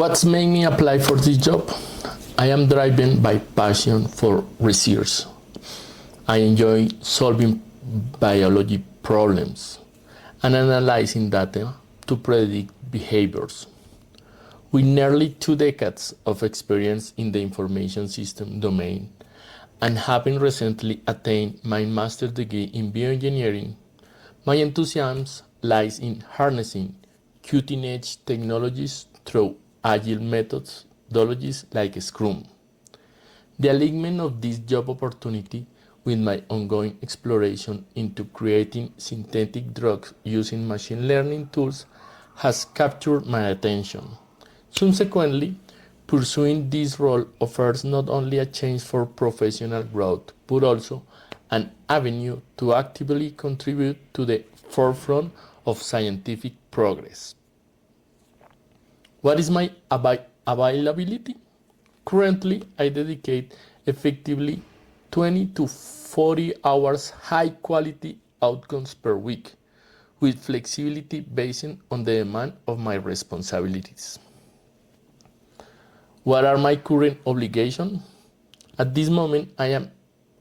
What's made me apply for this job? I am driven by passion for research. I enjoy solving biology problems and analyzing data to predict behaviors. With nearly 2 decades of experience in the information system domain and having recently attained my master's degree in bioengineering, my enthusiasm lies in harnessing cutting-edge technologies through agile methodologies like Scrum. The alignment of this job opportunity with my ongoing exploration into creating synthetic drugs using machine learning tools has captured my attention. Subsequently, pursuing this role offers not only a chance for professional growth, but also an avenue to actively contribute to the forefront of scientific progress. What is my availability? Currently, I dedicate effectively 20 to 40 hours high-quality outcomes per week, with flexibility based on the demand of my responsibilities. What are my current obligations? At this moment, I am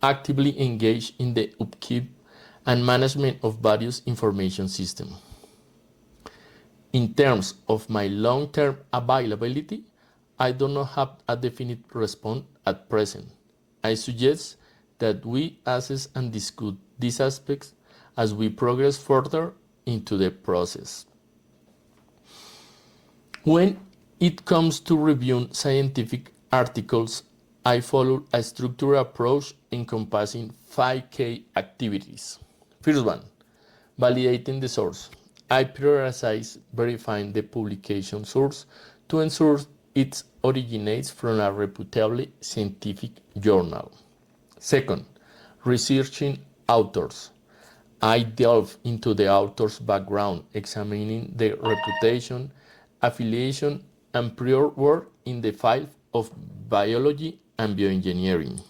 actively engaged in the upkeep and management of various information systems. In terms of my long-term availability, I do not have a definite response at present. I suggest that we assess and discuss these aspects as we progress further into the process. When it comes to reviewing scientific articles, I follow a structured approach encompassing 5 key activities. First one, validating the source. I prioritize verifying the publication source to ensure it originates from a reputable scientific journal. Second, researching authors. I delve into the author's background, examining their reputation, affiliation, and prior work in the field of biology and bioengineering.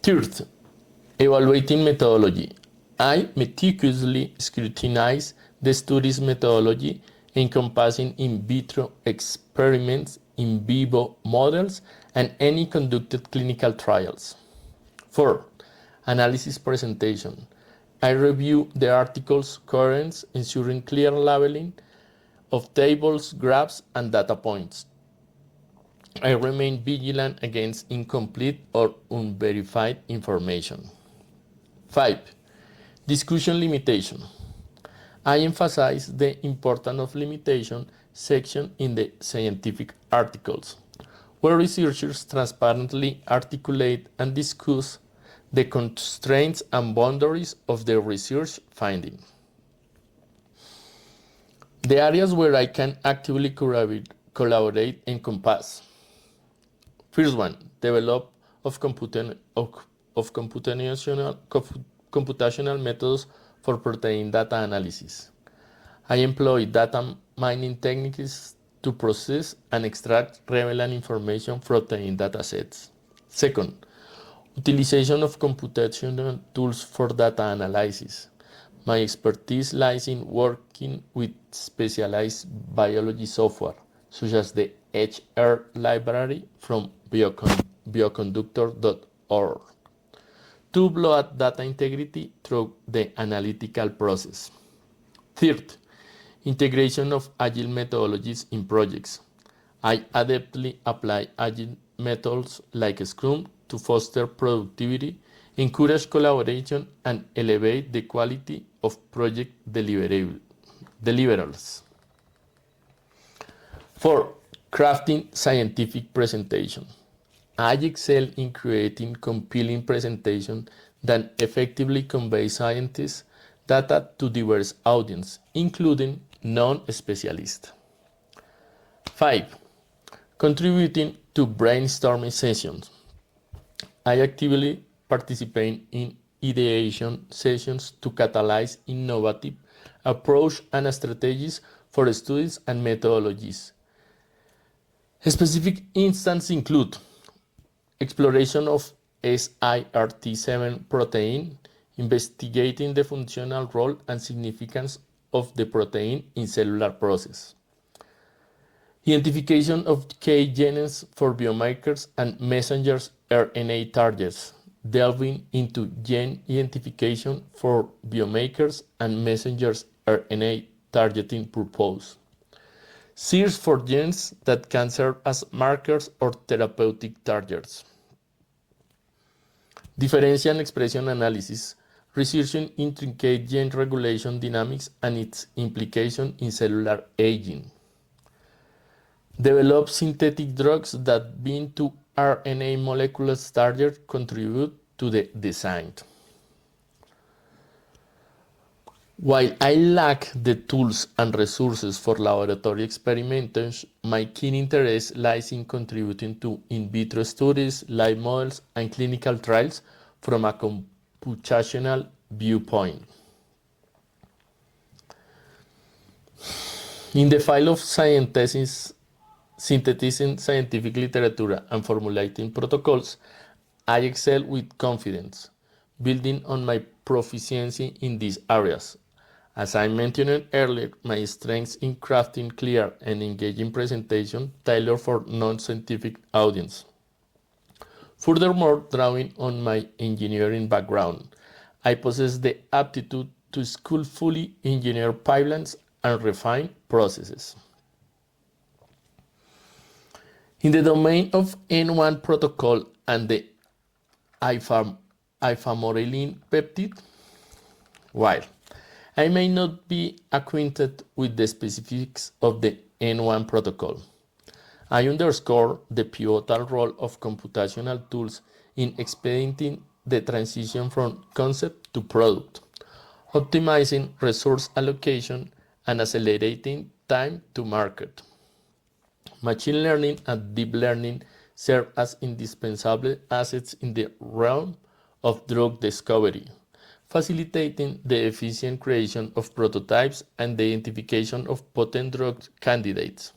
Third, evaluating methodology. I meticulously scrutinize the study's methodology, encompassing in vitro experiments, in vivo models, and any conducted clinical trials. 4. Analysis presentation. I review the article's coherence, ensuring clear labeling of tables, graphs, and data points. I remain vigilant against incomplete or unverified information. 5. Discussion limitation. I emphasize the importance of limitation section in the scientific articles, where researchers transparently articulate and discuss the constraints and boundaries of their research finding. The areas where I can actively collaborate encompass: first one, develop of computational methods for protein data analysis. I employ data mining techniques to process and extract relevant information from protein datasets. Second, utilization of computational tools for data analysis. My expertise lies in working with specialized biology software, such as the HR library from bioconductor.org, to blow at data integrity through the analytical process. Third, integration of agile methodologies in projects. I adeptly apply agile methods like Scrum to foster productivity, encourage collaboration, and elevate the quality of project deliverables. 4. Crafting scientific presentation. I excel in creating compelling presentations that effectively convey scientists' data to diverse audiences, including non-specialists. 5. Contributing to brainstorming sessions. I actively participate in ideation sessions to catalyze innovative approach and strategies for studies and methodologies. Specific instances include exploration of SIRT7 protein, investigating the functional role and significance of the protein in cellular process. Identification of key genes for biomarkers and messengers RNA targets, delving into gene identification for biomarkers and messengers RNA targeting purpose. Search for genes that can serve as markers or therapeutic targets. Differential expression analysis, researching intricate gene regulation dynamics and its implication in cellular aging. Develop synthetic drugs that bind to RNA molecular targets contribute to the design. While I lack the tools and resources for laboratory experiments, my keen interest lies in contributing to in vitro studies, live models, and clinical trials from a computational viewpoint. In the field of synthesizing scientific literature and formulating protocols, I excel with confidence, building on my proficiency in these areas. As I mentioned earlier, my strengths in crafting clear and engaging presentation tailored for non-scientific audience. Furthermore, drawing on my engineering background, I possess the aptitude to skillfully engineer pipelines and refine processes. In the domain of N1 protocol and the ipamorelin peptide, while I may not be acquainted with the specifics of the N1 protocol, I underscore the pivotal role of computational tools in expediting the transition from concept to product, optimizing resource allocation, and accelerating time to market. Machine learning and deep learning serve as indispensable assets in the realm of drug discovery, facilitating the efficient creation of prototypes and the identification of potent drug candidates.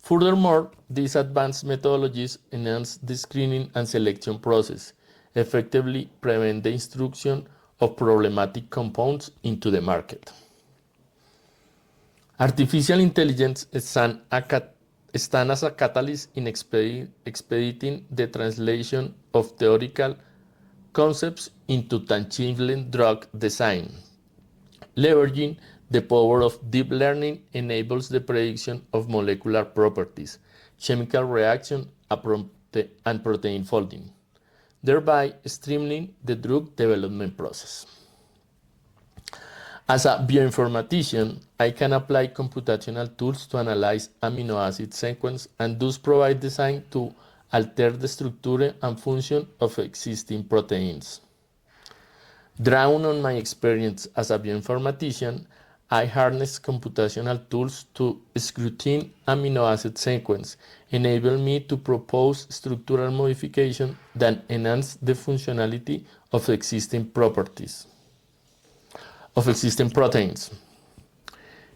Furthermore, these advanced methodologies enhance the screening and selection process, effectively prevent the introduction of problematic compounds into the market. Artificial intelligence stand as a catalyst in expediting the translation of theoretical concepts into tangible drug design. Leveraging the power of deep learning enables the prediction of molecular properties, chemical reaction, and protein folding, thereby streamlining the drug development process. As a bioinformatician, I can apply computational tools to analyze amino acid sequence and thus provide design to alter the structure and function of existing proteins. Drawn on my experience as a bioinformatician, I harness computational tools to scrutinize amino acid sequence, enable me to propose structural modification that enhance the functionality of existing properties of existing proteins.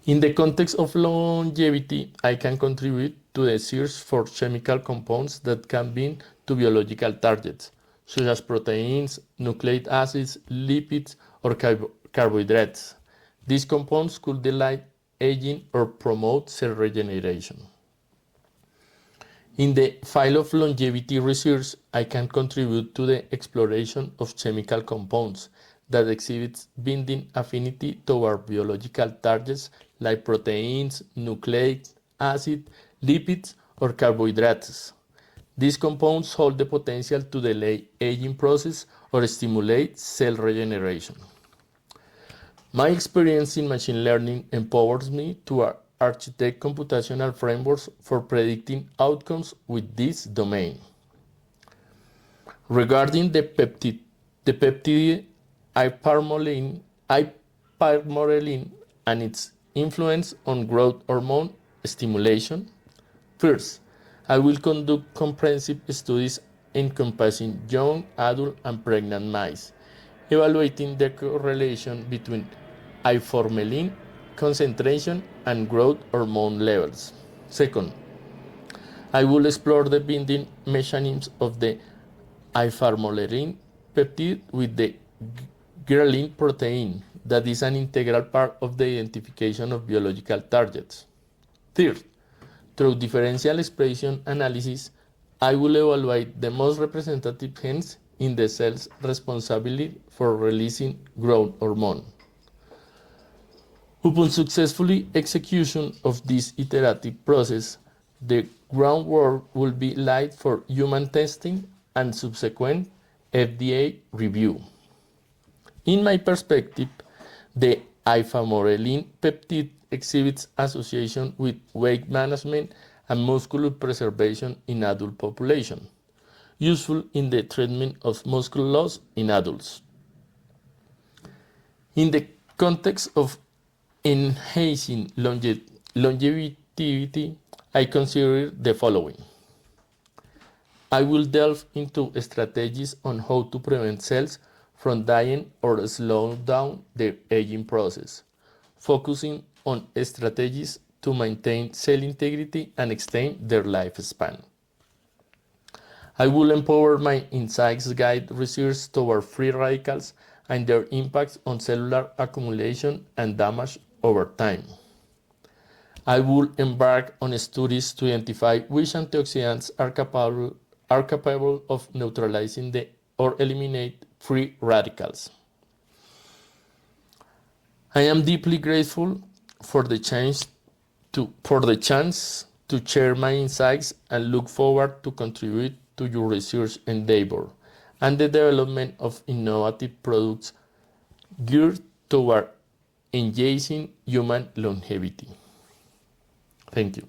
In the context of longevity, I can contribute to the search for chemical compounds that can bind to biological targets, such as proteins, nucleic acids, lipids, or carbohydrates. These compounds could delay aging or promote cell regeneration. In the field of longevity research, I can contribute to the exploration of chemical compounds that exhibit binding affinity toward biological targets like proteins, nucleic acid, lipids, or carbohydrates. These compounds hold the potential to delay aging process or stimulate cell regeneration. My experience in machine learning empowers me to architect computational frameworks for predicting outcomes with this domain. Regarding the peptide ipamorelin and its influence on growth hormone stimulation, first, I will conduct comprehensive studies encompassing young, adult, and pregnant mice, evaluating the correlation between ipamorelin concentration and growth hormone levels. Second, I will explore the binding mechanisms of the ipamorelin peptide with the ghrelin protein that is an integral part of the identification of biological targets. Third, through differential expression analysis, I will evaluate the most representative genes in the cells responsible for releasing growth hormone. Upon successful execution of this iterative process, the groundwork will be laid for human testing and subsequent FDA review. In my perspective, the ipamorelin peptide exhibits association with weight management and muscular preservation in adult population, useful in the treatment of muscle loss in adults. In the context of enhancing longevity, I consider the following. I will delve into strategies on how to prevent cells from dying or slow down the aging process, focusing on strategies to maintain cell integrity and extend their lifespan. I will empower my insights guide research toward free radicals and their impacts on cellular accumulation and damage over time. I will embark on studies to identify which antioxidants are capable of neutralizing or eliminate free radicals. I am deeply grateful for the chance to share my insights and look forward to contribute to your research endeavor and the development of innovative products geared toward enhancing human longevity. Thank you.